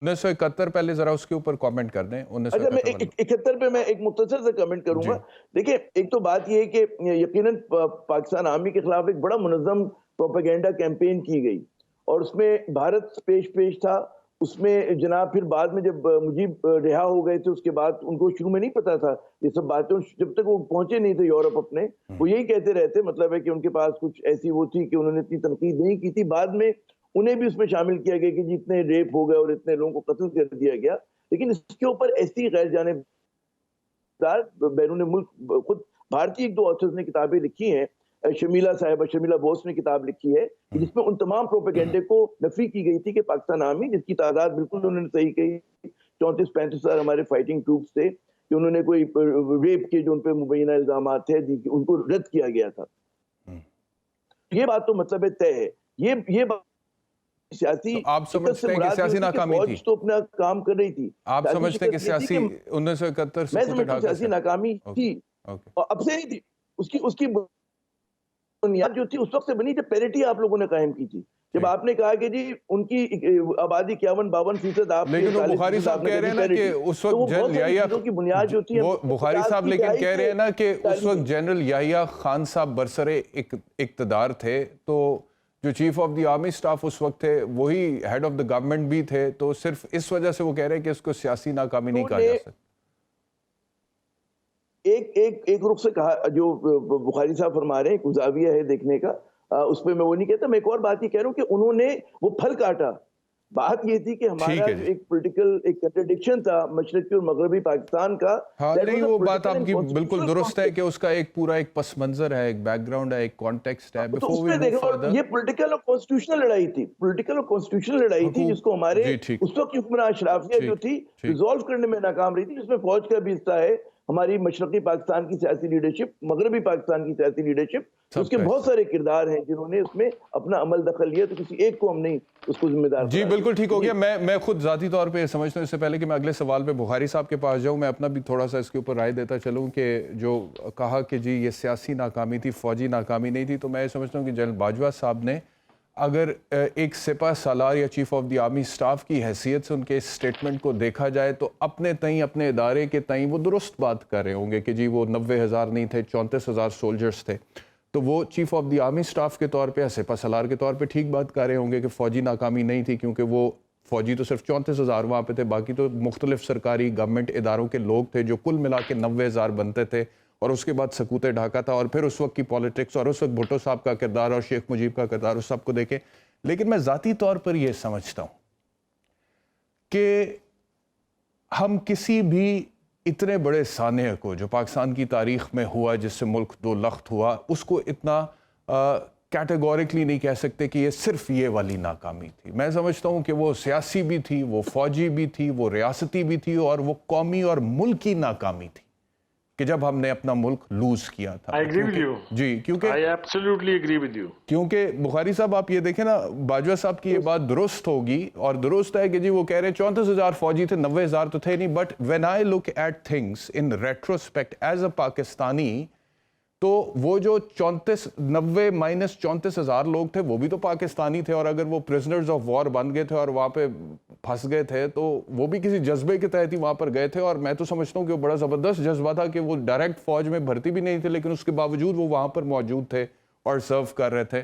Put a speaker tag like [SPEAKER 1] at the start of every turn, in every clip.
[SPEAKER 1] 1971 پہلے ذرا اس کے اوپر کامنٹ کر دیں.
[SPEAKER 2] اچھا، میں 71 پہ میں ایک مختصر سے کمنٹ کروں گا. دیکھیں، ایک تو بات یہ ہے کہ یقیناً پاکستان آرمی کے خلاف ایک بڑا منظم پروپیگنڈا کیمپین کی گئی اور اس میں بھارت پیش تھا. اس میں جناب پھر بعد میں جب مجیب رہا ہو گئے تھے، اس کے بعد ان کو شروع میں نہیں پتا تھا یہ سب باتیں. جب تک وہ پہنچے نہیں تھے یورپ اپنے، وہ یہی کہتے رہتے، مطلب ہے کہ ان کے پاس کچھ ایسی وہ تھی کہ انہوں نے اتنی تنقید نہیں کی تھی. بعد میں انہیں بھی اس میں شامل کیا گیا کہ جتنے ریپ ہو گئے اور اتنے لوگوں کو قتل کر دیا گیا. لیکن اس کے اوپر ایسی غیر جانبدار بیرون ملک خود بھارتی ایک دو آتھرز نے کتابیں لکھی ہیں. شمیلہ بوس نے کتاب لکھی ہے جس میں ان تمام پروپیگنڈے کو نفی کی گئی تھی کہ پاکستان آرمی، جس کی تعداد بالکل انہوں نے صحیح کہی 34-35 ہزار ہمارے فائٹنگ ٹروپس تھے، کہ انہوں نے کوئی ریپ کے جو ان پہ مبینہ الزامات تھے ان کو رد کیا گیا تھا. یہ بات تو مطلب طے ہے. یہ بات سیاسی،
[SPEAKER 1] آپ سمجھتے ہیں کہ سیاسی ناکامی تھی؟
[SPEAKER 2] تو اپنا کام کر رہی تھی.
[SPEAKER 1] آپ سمجھتے ہیں کہ سیاسی 1971
[SPEAKER 2] میں سمجھتا ہوں سیاسی ناکامی تھی اور اب سے نہیں تھی. اس کی بنیاد جو تھی اس وقت سے بنی جب پیرٹی آپ لوگوں نے قائم کی تھی. جب آپ نے کہا کہ جی ان کی آبادی 51-52% آپ،
[SPEAKER 1] لیکن وہ بخاری صاحب کہہ رہے ہیں نا کہ اس وقت جنرل یحییٰ
[SPEAKER 2] کی بنیاد جو تھی،
[SPEAKER 1] وہ بخاری صاحب لیکن کہہ رہے ہیں نا کہ اس وقت جنرل یحییٰ خان صاحب برسر اقتدار تھے، تو جو chief of the army staff اس وقت تھے وہی ہیڈ آف دی گورنمنٹ بھی تھے. تو صرف اس وجہ سے وہ کہہ رہے ہیں کہ اس کو سیاسی ناکامی نہیں کہا جا سکتا.
[SPEAKER 2] ایک رخ سے کہا جو بخاری صاحب فرما رہے ہیں، ایک زاویہ ہے دیکھنے کا، اس پہ میں وہ نہیں کہتا. میں ایک اور بات یہ کہہ رہا ہوں کہ انہوں نے وہ پھل کاٹا. بات یہ تھی کہ ہمارا ایک پولیٹیکل ایک کنٹرڈکشن تھا مشرقی اور مغربی پاکستان کا.
[SPEAKER 1] ہاں نہیں، وہ بات آپ کی بالکل درست ہے کہ اس کا ایک پورا ایک پس منظر ہے، ایک بیک گراؤنڈ ہے، ایک کانٹیکسٹ ہے.
[SPEAKER 2] تو اس میں دیکھو، یہ پولیٹیکل اور کانسٹیٹیوشنل لڑائی تھی. پولیٹیکل اور کانسٹیٹیوشنل لڑائی تھی جس کو ہمارے اس وقت حکمراں اشرافیہ جو تھی ریزالو کرنے میں ناکام رہی تھی، جس میں فوج کا بھی حصہ ہے، ہماری مشرقی پاکستان کی سیاسی لیڈرشپ، مغربی پاکستان کی سیاسی لیڈرشپ. اس کے بہت سارے کردار ہیں جنہوں نے اس میں اپنا عمل دخل لیا. تو کسی ایک کو ہم نہیں اس کو ذمہ دار.
[SPEAKER 1] جی بالکل ٹھیک ہو گیا. میں خود ذاتی طور پہ سمجھتا ہوں، اس سے پہلے کہ میں اگلے سوال پہ بخاری صاحب کے پاس جاؤں، میں اپنا بھی تھوڑا سا اس کے اوپر رائے دیتا چلوں کہ جو کہا کہ جی یہ سیاسی ناکامی تھی، فوجی ناکامی نہیں تھی. تو میں سمجھتا ہوں کہ جنرل باجوہ صاحب نے اگر ایک سپہ سالار یا chief of the army staff کی حیثیت سے ان کے اس سٹیٹمنٹ کو دیکھا جائے تو اپنے تئیں، اپنے ادارے کے تئیں وہ درست بات کر رہے ہوں گے کہ جی وہ 90,000 نہیں تھے، 34,000 سولجرز تھے. تو وہ chief of the army staff کے طور پہ، سپہ سالار کے طور پہ ٹھیک بات کر رہے ہوں گے کہ فوجی ناکامی نہیں تھی، کیونکہ وہ فوجی تو صرف 34,000 وہاں پہ تھے، باقی تو مختلف سرکاری گورنمنٹ اداروں کے لوگ تھے جو کل ملا کے 90,000 بنتے تھے. اور اس کے بعد سکوت ڈھاکہ تھا، اور پھر اس وقت کی پالیٹکس اور اس وقت بھٹو صاحب کا کردار اور شیخ مجیب کا کردار، اس سب کو دیکھیں. لیکن میں ذاتی طور پر یہ سمجھتا ہوں کہ ہم کسی بھی اتنے بڑے سانحے کو جو پاکستان کی تاریخ میں ہوا، جس سے ملک دو لخت ہوا، اس کو اتنا کیٹیگورکلی نہیں کہہ سکتے کہ یہ صرف یہ والی ناکامی تھی. میں سمجھتا ہوں کہ وہ سیاسی بھی تھی، وہ فوجی بھی تھی، وہ ریاستی بھی تھی، اور وہ قومی اور ملکی ناکامی تھی کہ جب ہم نے اپنا ملک لوز کیا تھا.
[SPEAKER 3] I agree with you.
[SPEAKER 1] جی، کیونکہ
[SPEAKER 3] I absolutely agree with you.
[SPEAKER 1] کیونکہ بخاری صاحب آپ یہ دیکھیں نا، باجوہ صاحب کی یہ بات درست ہوگی اور درست ہے کہ جی وہ کہہ رہے ہیں 34,000 فوجی تھے، 90,000 تو تھے نہیں. But when I look at things in retrospect as a Pakistani, تو وہ جو 90 مائنس 34,000 لوگ تھے وہ بھی تو پاکستانی تھے، اور اگر وہ پرزنرز آف وار بن گئے تھے اور وہاں پہ پھنس گئے تھے تو وہ بھی کسی جذبے کے تحت ہی وہاں پر گئے تھے. اور میں تو سمجھتا ہوں کہ وہ بڑا زبردست جذبہ تھا کہ وہ ڈائریکٹ فوج میں بھرتی بھی نہیں تھے، لیکن اس کے باوجود وہ وہاں پر موجود تھے اور سرو کر رہے تھے.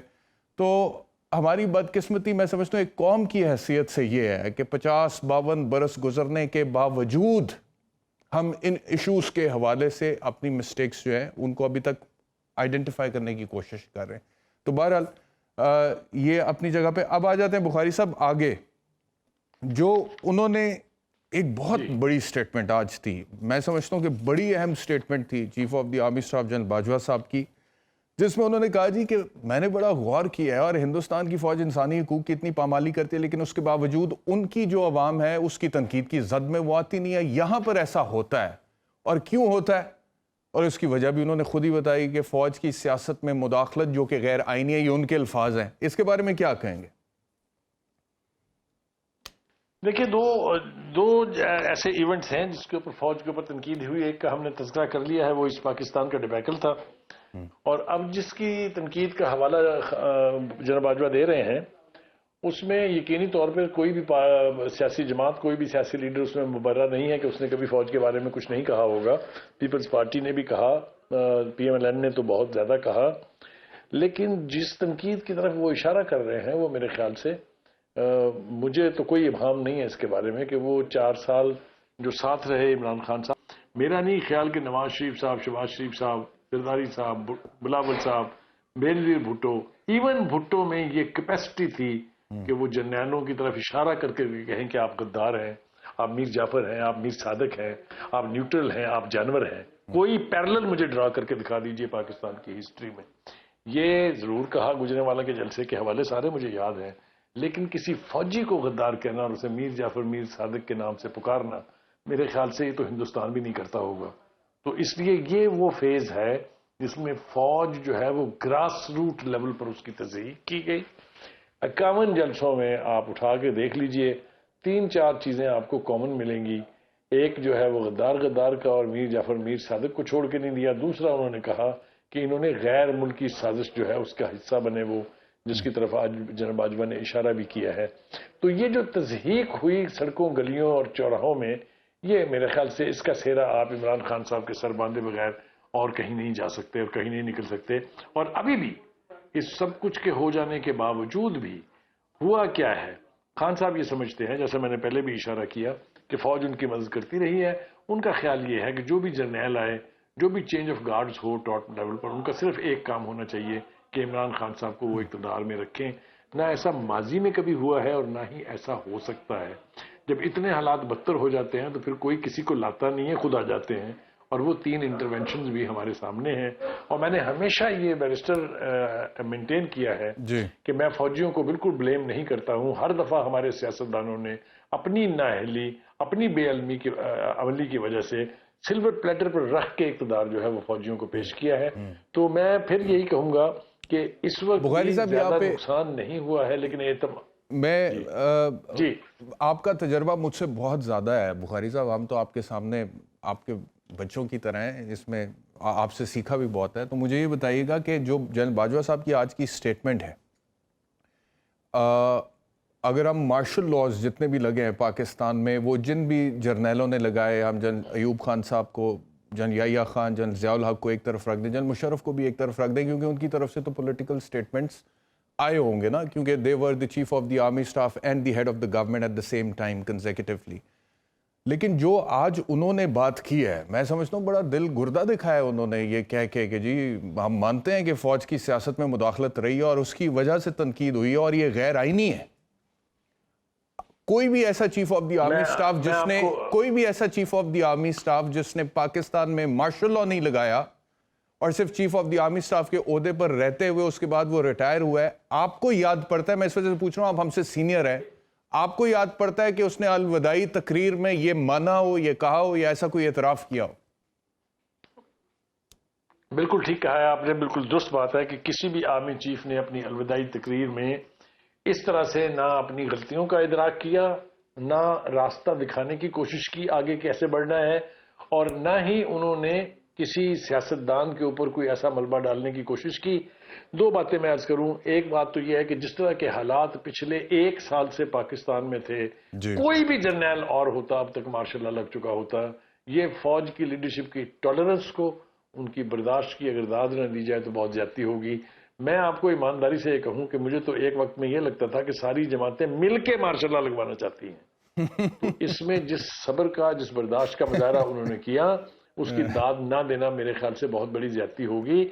[SPEAKER 1] تو ہماری بدقسمتی میں سمجھتا ہوں ایک قوم کی حیثیت سے یہ ہے کہ 50-52 برس گزرنے کے باوجود ہم ان ایشوز کے حوالے سے اپنی مسٹیکس جو ہیں ان کو ابھی تک آئیڈینٹیفائی کرنے کی کوشش کر رہے ہیں. تو بہرحال یہ اپنی جگہ پہ. اب آ جاتے ہیں بخاری صاحب آگے. جو انہوں نے ایک بہت بڑی سٹیٹمنٹ آج تھی، میں سمجھتا ہوں کہ بڑی اہم سٹیٹمنٹ تھی chief of the army staff general Bajwa صاحب کی، جس میں انہوں نے کہا جی کہ میں نے بڑا غور کیا ہے اور ہندوستان کی فوج انسانی حقوق کی اتنی پامالی کرتی ہے، لیکن اس کے باوجود ان کی جو عوام ہے اس کی تنقید کی زد میں وہ آتی نہیں ہے. یہاں پر ایسا ہوتا ہے، اور کیوں ہوتا ہے؟ اور اس کی وجہ بھی انہوں نے خود ہی بتائی کہ فوج کی سیاست میں مداخلت جو کہ غیر آئینی ہے، یہ ان کے الفاظ ہیں. اس کے بارے میں کیا کہیں گے؟
[SPEAKER 3] دیکھیے، دو ایسے ایونٹس ہیں جس کے اوپر فوج کے اوپر تنقید ہوئی. ایک کا ہم نے تذکرہ کر لیا ہے، وہ اس پاکستان کا ڈیبیکل تھا. اور اب جس کی تنقید کا حوالہ جناب باجوہ دے رہے ہیں، اس میں یقینی طور پر کوئی بھی سیاسی جماعت، کوئی بھی سیاسی لیڈر اس میں مبرر نہیں ہے کہ اس نے کبھی فوج کے بارے میں کچھ نہیں کہا ہوگا. پیپلز پارٹی نے بھی کہا، پی ایم ایل این نے تو بہت زیادہ کہا، لیکن جس تنقید کی طرف وہ اشارہ کر رہے ہیں وہ میرے خیال سے مجھے تو کوئی ابہام نہیں ہے اس کے بارے میں کہ وہ 4 سال جو ساتھ رہے عمران خان صاحب. میرا نہیں خیال کہ نواز شریف صاحب، شہباز شریف صاحب، زرداری صاحب، بلاول صاحب، بینظیر بھٹو، ایون بھٹو میں یہ کیپیسٹی تھی کہ وہ جرنیلوں کی طرف اشارہ کر کے کہیں کہ آپ غدار ہیں، آپ میر جعفر ہیں، آپ میر صادق ہیں، آپ نیوٹرل ہیں، آپ جانور ہیں. کوئی پیرلل مجھے ڈرا کر کے دکھا دیجئے پاکستان کی ہسٹری میں. یہ ضرور کہا گجرانوالہ کے جلسے کے حوالے سارے مجھے یاد ہیں، لیکن کسی فوجی کو غدار کہنا اور اسے میر جعفر، میر صادق کے نام سے پکارنا، میرے خیال سے یہ تو ہندوستان بھی نہیں کرتا ہوگا. تو اس لیے یہ وہ فیز ہے جس میں فوج جو ہے وہ گراس روٹ لیول پر اس کی تضحیق کی گئی. 51 جلسوں میں آپ اٹھا کے دیکھ لیجئے 3-4 چیزیں آپ کو کامن ملیں گی. ایک جو ہے وہ غدار کا اور میر جعفر، میر صادق کو چھوڑ کے نہیں دیا. دوسرا انہوں نے کہا کہ انہوں نے غیر ملکی سازش جو ہے اس کا حصہ بنے، وہ جس کی طرف آج جناب باجوہ نے اشارہ بھی کیا ہے. تو یہ جو تضحیق ہوئی سڑکوں، گلیوں اور چوراہوں میں، یہ میرے خیال سے اس کا سہرا آپ عمران خان صاحب کے سر باندھے بغیر اور کہیں نہیں جا سکتے اور کہیں نہیں نکل سکتے. اور ابھی بھی اس سب کچھ کے ہو جانے کے باوجود بھی ہوا کیا ہے، خان صاحب یہ سمجھتے ہیں، جیسے میں نے پہلے بھی اشارہ کیا، کہ فوج ان کی مدد کرتی رہی ہے. ان کا خیال یہ ہے کہ جو بھی جرنیل آئے، جو بھی چینج آف گارڈز ہو ٹاپ لیول پر، ان کا صرف ایک کام ہونا چاہیے کہ عمران خان صاحب کو وہ اقتدار میں رکھیں. نہ ایسا ماضی میں کبھی ہوا ہے اور نہ ہی ایسا ہو سکتا ہے. جب اتنے حالات بدتر ہو جاتے ہیں تو پھر کوئی کسی کو لاتا نہیں ہے، خود آ جاتے ہیں. اور وہ 3 انٹرونشنز بھی ہمارے سامنے ہیں. اور میں نے ہمیشہ یہ بیرسٹر مینٹین کیا ہے کہ میں فوجیوں کو بالکل بلیم نہیں کرتا ہوں. ہر دفعہ ہمارے سیاستدانوں نے اپنی نااہلی، اپنی بے علمی کی عملی کی وجہ سے سلور پلیٹر پر رکھ کے اقتدار جو ہے وہ فوجیوں کو پیش کیا ہے. تو میں پھر یہی کہوں گا کہ اس وقت زیادہ نقصان نہیں ہوا ہے، لیکن
[SPEAKER 1] میں آپ کا تجربہ مجھ سے بہت زیادہ ہے بخاری صاحب. ہم تو آپ کے سامنے آپ کے بچوں کی طرح ہیں، اس میں آپ سے سیکھا بھی بہت ہے. تو مجھے یہ بتائیے گا کہ جو جنرل باجوہ صاحب کی آج کی سٹیٹمنٹ ہے، اگر ہم مارشل لاز جتنے بھی لگے ہیں پاکستان میں، وہ جن بھی جرنیلوں نے لگائے، ہم جنرل ایوب خان صاحب کو، جنرل یحییٰ خان، جنرل ضیاء الحق کو ایک طرف رکھ دیں، جنرل مشرف کو بھی ایک طرف رکھ دیں، کیونکہ ان کی طرف سے تو پولیٹیکل سٹیٹمنٹس آئے ہوں گے نا، کیونکہ they were the chief of the army staff and the head of the government at the same time consecutively. لیکن جو آج انہوں نے بات کی ہے، میں سمجھتا ہوں بڑا دل گردہ دکھایا انہوں نے یہ کہہ کے کہ جی ہم مانتے ہیں کہ فوج کی سیاست میں مداخلت رہی ہے اور اس کی وجہ سے تنقید ہوئی ہے اور یہ غیر آئینی ہے. کوئی بھی ایسا chief of the army staff جس نے پاکستان میں مارشل لاء نہیں لگایا اور صرف chief of the army staff کے عہدے پر رہتے ہوئے اس کے بعد وہ ریٹائر ہوا ہے، آپ کو یاد پڑتا ہے، میں اس وجہ سے پوچھ رہا ہوں، آپ ہم سے سینئر ہیں، آپ کو یاد پڑتا ہے کہ اس نے الوداعی تقریر میں یہ مانا ہو، یہ کہا ہو یا ایسا کوئی اعتراف کیا ہو؟
[SPEAKER 3] بالکل ٹھیک کہا ہے آپ نے، بالکل درست بات ہے کہ کسی بھی آرمی چیف نے اپنی الوداعی تقریر میں اس طرح سے نہ اپنی غلطیوں کا ادراک کیا، نہ راستہ دکھانے کی کوشش کی آگے کیسے بڑھنا ہے، اور نہ ہی انہوں نے کسی سیاستدان کے اوپر کوئی ایسا ملبہ ڈالنے کی کوشش کی. 2 باتیں میں عرض کروں. ایک بات تو یہ ہے کہ جس طرح کے حالات پچھلے 1 سال سے پاکستان میں تھے، کوئی بھی جرنیل اور ہوتا اب تک مارشل لاء لگ چکا ہوتا. یہ فوج کی لیڈرشپ کی ٹالرنس کو، ان کی برداشت کی اگر داد نہ دی جائے تو بہت زیادتی ہوگی. میں آپ کو ایمانداری سے یہ کہوں کہ مجھے تو ایک وقت میں یہ لگتا تھا کہ ساری جماعتیں مل کے مارشل لاء لگوانا چاہتی ہیں. تو اس میں جس صبر کا، جس برداشت کا مظاہرہ انہوں نے کیا، اس کی داد نہ دینا میرے خیال سے بہت بڑی زیادتی ہوگی.